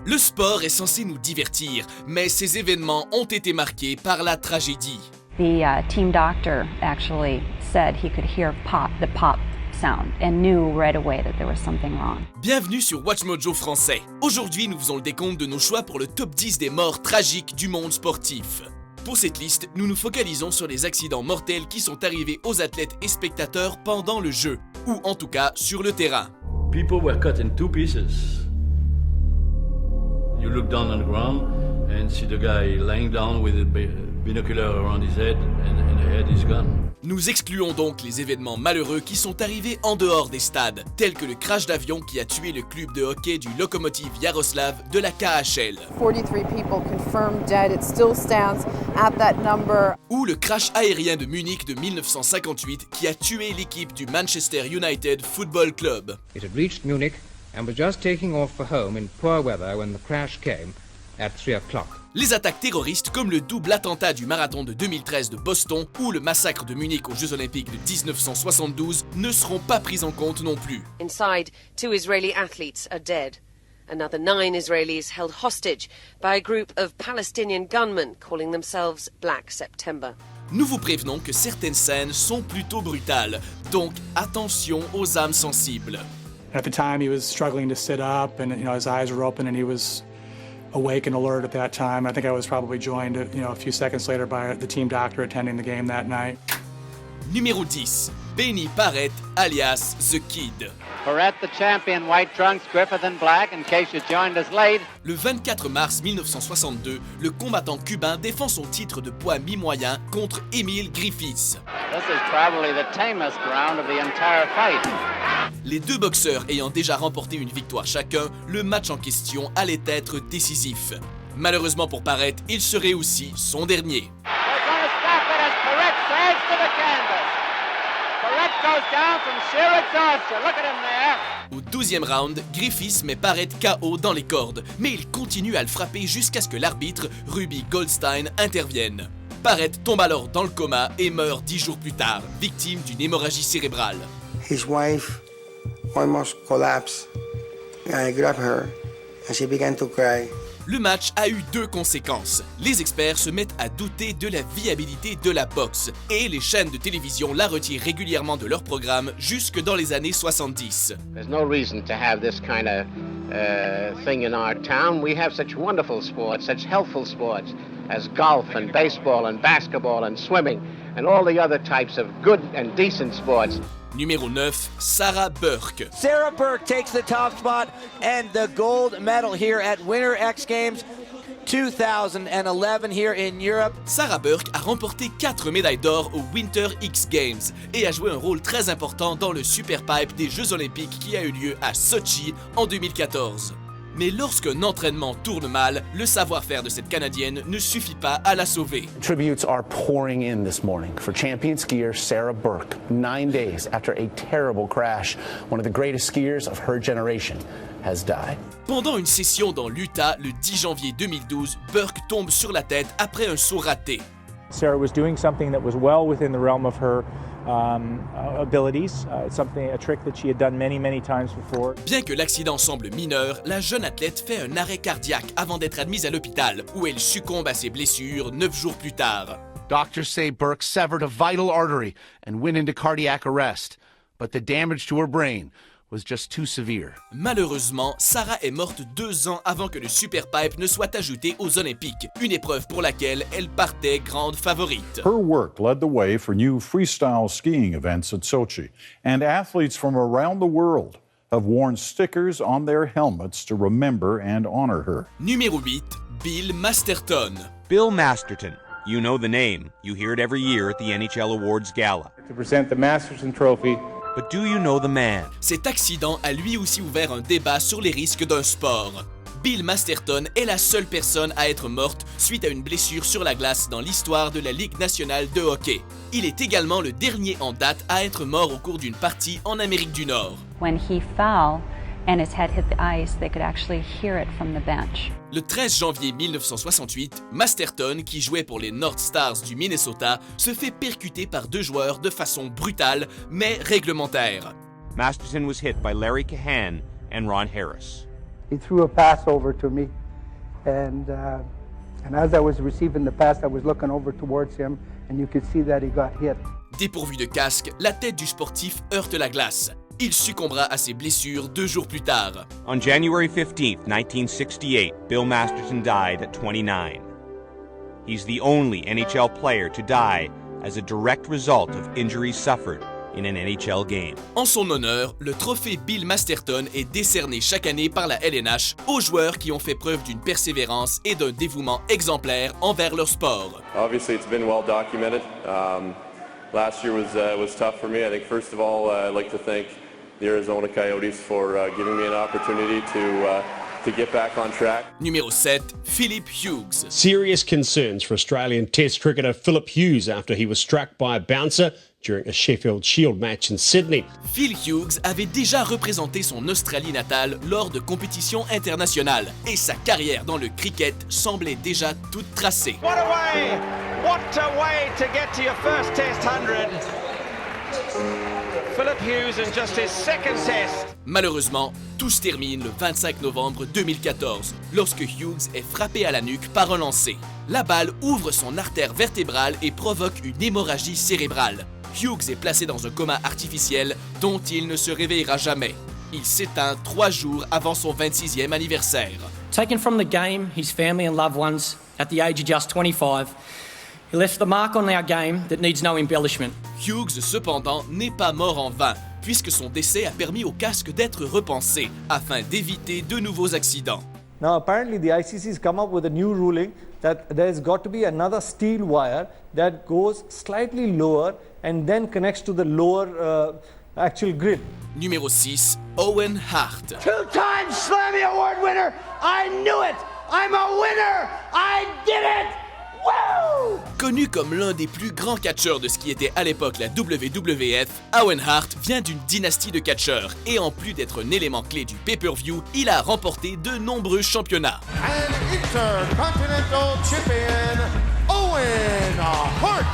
Le sport est censé nous divertir, mais ces événements ont été marqués par la tragédie. The team doctor actually said he could hear the pop sound and knew right away that there was something wrong. Bienvenue sur Watch Mojo français. Aujourd'hui, nous faisons le décompte de nos choix pour le top 10 des morts tragiques du monde sportif. Pour cette liste, nous nous focalisons sur les accidents mortels qui sont arrivés aux athlètes et spectateurs pendant le jeu, ou en tout cas sur le terrain. People were cut in two pieces. You look down on the ground and see the guy laying down with a binocular around his head and the head is gone. Nous excluons donc les événements malheureux qui sont arrivés en dehors des stades, tels que le crash d'avion qui a tué le club de hockey du Lokomotiv Yaroslavl de la KHL. 43 people confirmed dead. It still stands at that number. Ou le crash aérien de Munich de 1958 qui a tué l'équipe du Manchester United Football Club. It had reached Munich and was just taking off for home in poor weather when the crash came at 3 o'clock. Les attaques terroristes comme le double attentat du marathon de 2013 de Boston ou le massacre de Munich aux Jeux Olympiques de 1972 ne seront pas pris en compte non plus. Inside, 2 Israeli athletes are dead. Another 9 Israelis held hostage by a group of Palestinian gunmen calling themselves Black September. Nous vous prévenons que certaines scènes sont plutôt brutales, donc attention aux âmes sensibles. At the time, he was struggling to sit up, and his eyes were open, and he was awake and alert at that time. I think I was probably joined, a few seconds later by the team doctor attending the game that night. Numéro 10. Benny Parrett, alias The Kid. Parrett, the champion, white trunks, Griffith in black, in case you joined us late. Le 24 mars 1962, le combattant cubain défend son titre de poids mi-moyen contre Emil Griffiths. This is probably the tamest round of the entire fight. Les deux boxeurs ayant déjà remporté une victoire chacun, le match en question allait être décisif. Malheureusement pour Parrett, il serait aussi son dernier. They're going to stop it as Parrett sags to the canvas. Parrett goes down from sheer exhaustion. Look at him there. Au 12e round, Griffiths met Parrett KO dans les cordes, mais il continue à le frapper jusqu'à ce que l'arbitre, Ruby Goldstein, intervienne. Parrett tombe alors dans le coma et meurt 10 jours plus tard, victime d'une hémorragie cérébrale. His wife almost collapsed. I grabbed her and she began to cry. Le match a eu deux conséquences. Les experts se mettent à douter de la viabilité de la boxe et les chaînes de télévision la retirent régulièrement de leur programme jusque dans les années 70. There's no reason to have this kind of thing in our town. We have such wonderful sports, such healthful sports as golf and baseball and basketball and swimming and all the other types of good and decent sports. Numéro 9, Sarah Burke. Sarah Burke takes the top spot and the gold medal here at Winter X Games 2011 here in Europe. Sarah Burke a remporté 4 médailles d'or aux Winter X Games et a joué un rôle très important dans le Super Pipe des Jeux Olympiques qui a eu lieu à Sochi en 2014. Mais lorsqu'un entraînement tourne mal, le savoir-faire de cette Canadienne ne suffit pas à la sauver. Tributes are pouring in this morning for champion skier Sarah Burke, 9 days after a terrible crash. One of the greatest skiers of her generation has died. Pendant une session dans l'Utah le 10 janvier 2012, Burke tombe sur la tête après un saut raté. Sarah was doing something that was well within the realm of her abilities. It's a trick that she had done many times before. Bien que l'accident semble mineur, la jeune athlète fait un arrêt cardiaque avant d'être admise à l'hôpital, où elle succombe à ses blessures 9 jours plus tard. Doctors say Burke severed a vital artery and went into cardiac arrest, but the damage to her brain was just too severe. Malheureusement, Sarah est morte 2 ans avant que le Superpipe ne soit ajouté aux Olympiques, une épreuve pour laquelle elle partait grande favorite. Her work led the way for new freestyle skiing events at Sochi, and athletes from around the world have worn stickers on their helmets to remember and honor her. Numéro 8, Bill Masterton. Bill Masterton. You know the name. You hear it every year at the NHL Awards Gala. To present the Masterton Trophy. But do you know the man? Cet accident a lui aussi ouvert un débat sur les risques d'un sport. Bill Masterton est la seule personne à être morte suite à une blessure sur la glace dans l'histoire de la Ligue nationale de hockey. Il est également le dernier en date à être mort au cours d'une partie en Amérique du Nord. When he fell and his head hit the ice, they could actually hear it from the bench. Le 13 janvier 1968, Masterton, qui jouait pour les North Stars du Minnesota, se fait percuter par 2 joueurs de façon brutale, mais réglementaire. Masterton was hit by Larry Cahan and Ron Harris. he threw a pass over to me, and as I was receiving the pass, I was looking over towards him, and you could see that he got hit. Dépourvu de casque, la tête du sportif heurte la glace. Il succombera à ses blessures 2 jours plus tard. On January 15th, 1968, Bill Masterton died at 29. He's the only NHL player to die as a direct result of injuries suffered in an NHL game. En son honneur, le trophée Bill Masterton est décerné chaque année par la LNH aux joueurs qui ont fait preuve d'une persévérance et d'un dévouement exemplaire envers leur sport. Obviously, it's been well documented. Last year was tough for me. I think first of all, I'd like to thank the Arizona Coyotes for giving me an opportunity to get back on track. Numéro 7, Philip Hughes. Serious concerns for Australian Test cricketer Philip Hughes after he was struck by a bouncer during a Sheffield Shield match in Sydney. Phil Hughes avait déjà représenté son Australie natale lors de compétitions internationales et sa carrière dans le cricket semblait déjà toute tracée. What a way to get to your first Test 100. Philip Hughes in just his second test. Malheureusement, tout se termine le 25 novembre 2014, lorsque Hughes est frappé à la nuque par un lancer. La balle ouvre son artère vertébrale et provoque une hémorragie cérébrale. Hughes est placé dans un coma artificiel dont il ne se réveillera jamais. Il s'éteint 3 jours avant son 26e anniversaire. Taken from the game, his family and loved ones, at the age of just 25, he left the mark on our game that needs no embellishment. Hughes, cependant, n'est pas mort en vain, puisque son décès a permis au casque d'être repensé, afin d'éviter de nouveaux accidents. Now apparently the ICC has come up with a new ruling that there's got to be another steel wire that goes slightly lower and then connects to the lower actual grid. Numéro 6, Owen Hart. 2-time Slammy Award winner. I knew it. I'm a winner. I did it. Woo! Connu comme l'un des plus grands catcheurs de ce qui était à l'époque la WWF, Owen Hart vient d'une dynastie de catcheurs et en plus d'être un élément clé du pay-per-view, il a remporté de nombreux championnats. And Intercontinental Champion, Owen Hart.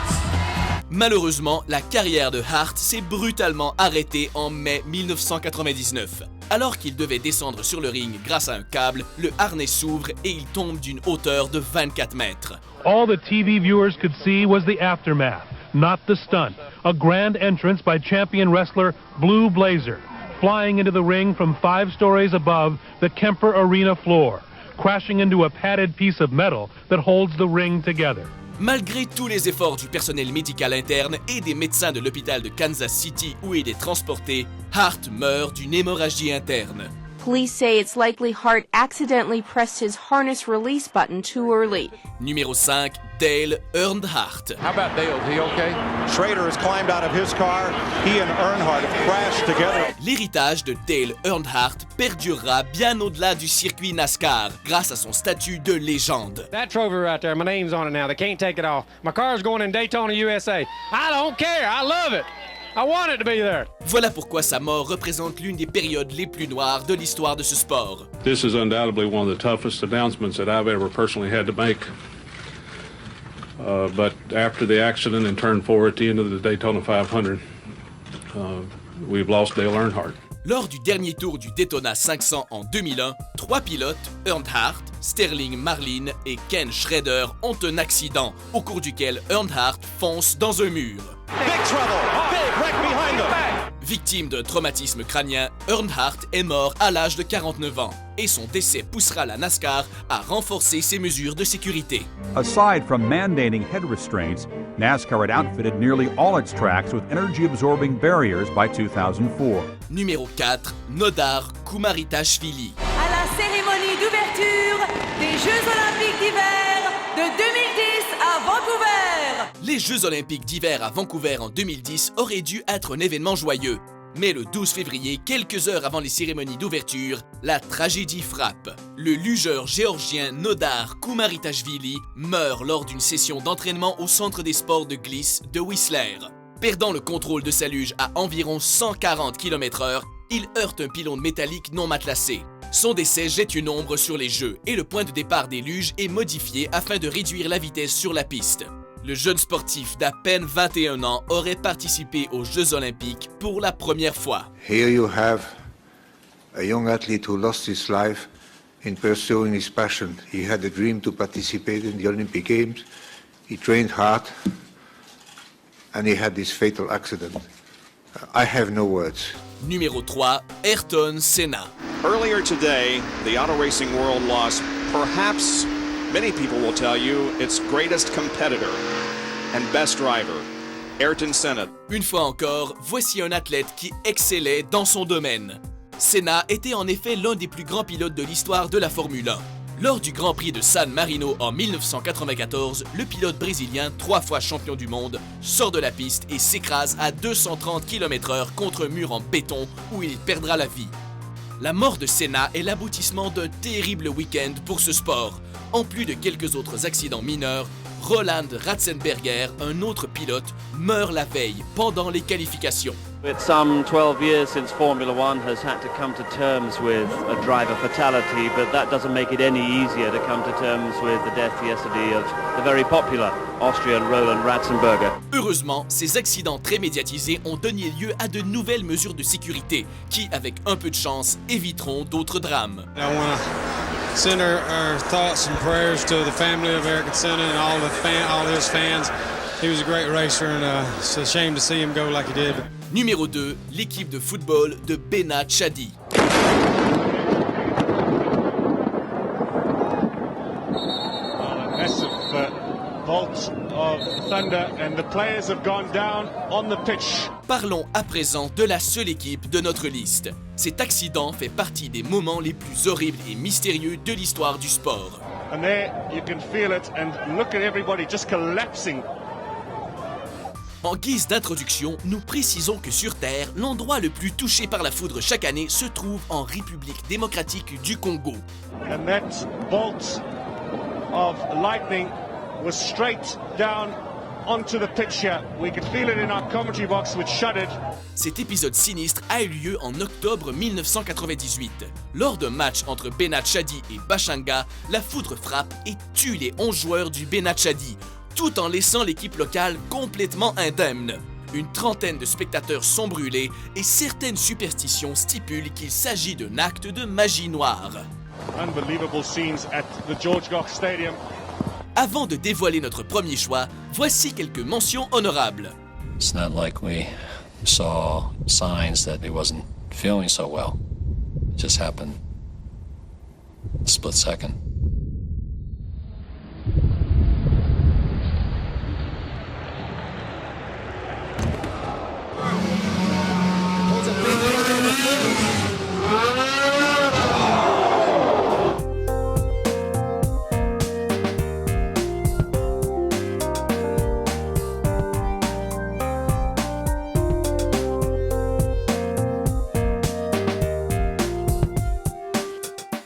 Malheureusement, la carrière de Hart s'est brutalement arrêtée en mai 1999. Alors qu'il devait descendre sur le ring grâce à un câble, le harnais s'ouvre et il tombe d'une hauteur de 24 mètres. All the TV viewers could see was the aftermath, not the stunt. A grand entrance by champion wrestler Blue Blazer, flying into the ring from 5 stories above the Kemper Arena floor, crashing into a padded piece of metal that holds the ring together. Malgré tous les efforts du personnel médical interne et des médecins de l'hôpital de Kansas City où il est transporté, Hart meurt d'une hémorragie interne. Police say it's likely Hart accidentally pressed his harness release button too early. Numéro 5, Dale Earnhardt. How about Dale? Is he okay? Schrader has climbed out of his car. He and Earnhardt have crashed together. L'héritage de Dale Earnhardt perdurera bien au-delà du circuit NASCAR grâce à son statut de légende. That trophy right there, my name's on it now. They can't take it off. My car's going in Daytona, USA. I don't care. I love it. I want it to be there. Voilà pourquoi sa mort représente l'une des périodes les plus noires de l'histoire de ce sport. This is undoubtedly one of the toughest announcements that I've ever personally had to make. But after the accident in turn 4 at the end of the Daytona 500, we've lost Dale Earnhardt. Lors du dernier tour du Daytona 500 en 2001, 3 pilotes, Earnhardt, Sterling Marlin et Ken Schrader, ont un accident au cours duquel Earnhardt fonce dans un mur. Big trouble. Big wreck behind them. Victime d'un traumatisme crânien, Earnhardt est mort à l'âge de 49 ans et son décès poussera la NASCAR à renforcer ses mesures de sécurité. Aside from mandating head restraints, NASCAR had outfitted nearly all its tracks with energy-absorbing barriers by 2004. Numéro 4, Nodar Kumaritashvili. À la cérémonie d'ouverture des Jeux Olympiques d'hiver de 2010 à Vancouver. Les Jeux Olympiques d'hiver à Vancouver en 2010 auraient dû être un événement joyeux. Mais le 12 février, quelques heures avant les cérémonies d'ouverture, la tragédie frappe. Le lugeur géorgien Nodar Kumaritashvili meurt lors d'une session d'entraînement au centre des sports de glisse de Whistler. Perdant le contrôle de sa luge à environ 140 km/h, il heurte un pylône métallique non matelassé. Son décès jette une ombre sur les Jeux et le point de départ des luges est modifié afin de réduire la vitesse sur la piste. Le jeune sportif d'à peine 21 ans aurait participé aux Jeux Olympiques pour la première fois. Here you have a young athlete who lost his life in pursuing his passion. He had a dream to participate in the Olympic Games. He trained hard, and he had this fatal accident. I have no words. Numéro 3, Ayrton Senna. Earlier today, the auto racing world lost perhaps, many people will tell you, its greatest competitor and best driver, Ayrton Senna. Une fois encore, voici un athlète qui excellait dans son domaine. Senna était en effet l'un des plus grands pilotes de l'histoire de la Formule 1. Lors du Grand Prix de San Marino en 1994, le pilote brésilien, 3 fois champion du monde, sort de la piste et s'écrase à 230 km/h contre un mur en béton où il perdra la vie. La mort de Senna est l'aboutissement d'un terrible week-end pour ce sport. En plus de quelques autres accidents mineurs, Roland Ratzenberger, un autre pilote, meurt la veille pendant les qualifications. It's some 12 years since Formula One has had to come to terms with a driver fatality, but that doesn't make it any easier to come to terms with the death yesterday of the very popular Austrian Roland Ratzenberger. Heureusement, ces accidents très médiatisés ont donné lieu à de nouvelles mesures de sécurité qui, avec un peu de chance, éviteront d'autres drames. I want to send our thoughts and prayers to the family of Ayrton Senna and all his fans. He was a great racer, and it's a shame to see him go like he did. Numéro 2, l'équipe de football de Bena Chadi. A massive bolt of thunder and the players have gone down on the pitch. Parlons à présent de la seule équipe de notre liste. Cet accident fait partie des moments les plus horribles et mystérieux de l'histoire du sport. And there you can feel it and look at everybody just collapsing. En guise d'introduction, nous précisons que sur Terre, l'endroit le plus touché par la foudre chaque année se trouve en République démocratique du Congo. And that bolt of lightning was straight down onto the pitch here. We could feel it in our commentary box which shuddered. Cet épisode sinistre a eu lieu en octobre 1998. Lors d'un match entre Bena Chadi et Bachanga, la foudre frappe et tue les 11 joueurs du Bena Chadi, tout en laissant l'équipe locale complètement indemne. Une trentaine de spectateurs sont brûlés et certaines superstitions stipulent qu'il s'agit d'un acte de magie noire. Unbelievable scenes at the George Goch Stadium. Avant de dévoiler notre premier choix, voici quelques mentions honorables. It's not like we saw signs that he wasn't feeling so well. It just happened a split second.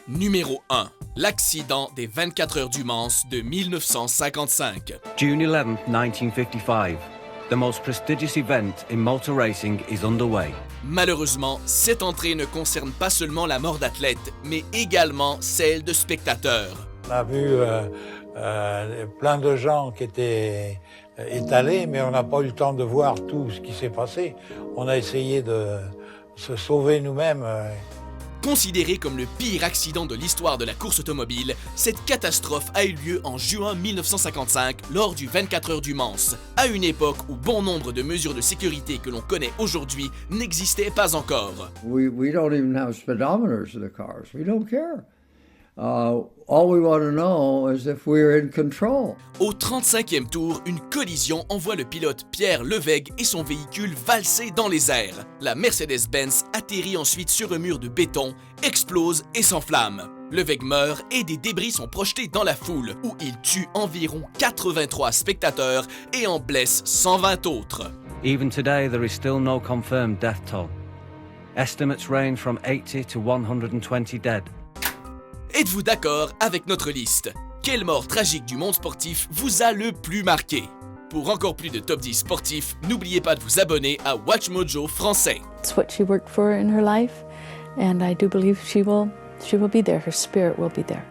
Numéro 1. L'accident des 24 heures du Mans de 1955. June 11, 1955. The most prestigious event in motor racing is underway. Malheureusement, cette entrée ne concerne pas seulement la mort d'athlètes, mais également celle de spectateurs. On a vu plein de gens qui étaient étalés, mais on n'a pas eu le temps de voir tout ce qui s'est passé. On a essayé de se sauver nous-mêmes. Considéré comme le pire accident de l'histoire de la course automobile, cette catastrophe a eu lieu en juin 1955 lors du 24 heures du Mans, à une époque où bon nombre de mesures de sécurité que l'on connaît aujourd'hui n'existaient pas encore. We don't even have speedometers in the cars. We don't care. All we want to know is if we're in control. Au 35e tour, une collision envoie le pilote Pierre Levègue et son véhicule valser dans les airs. La Mercedes-Benz atterrit ensuite sur un mur de béton, explose et s'enflamme. Levègue meurt et des débris sont projetés dans la foule, où il tue environ 83 spectateurs et en blesse 120 autres. Even today, there is still no confirmed death toll. Estimates range from 80 to 120 dead. Êtes-vous d'accord avec notre liste? Quelle mort tragique du monde sportif vous a le plus marqué? Pour encore plus de Top 10 sportifs, n'oubliez pas de vous abonner à WatchMojo français. It's what she worked for in her life, and I do believe she will be there. Her spirit will be there.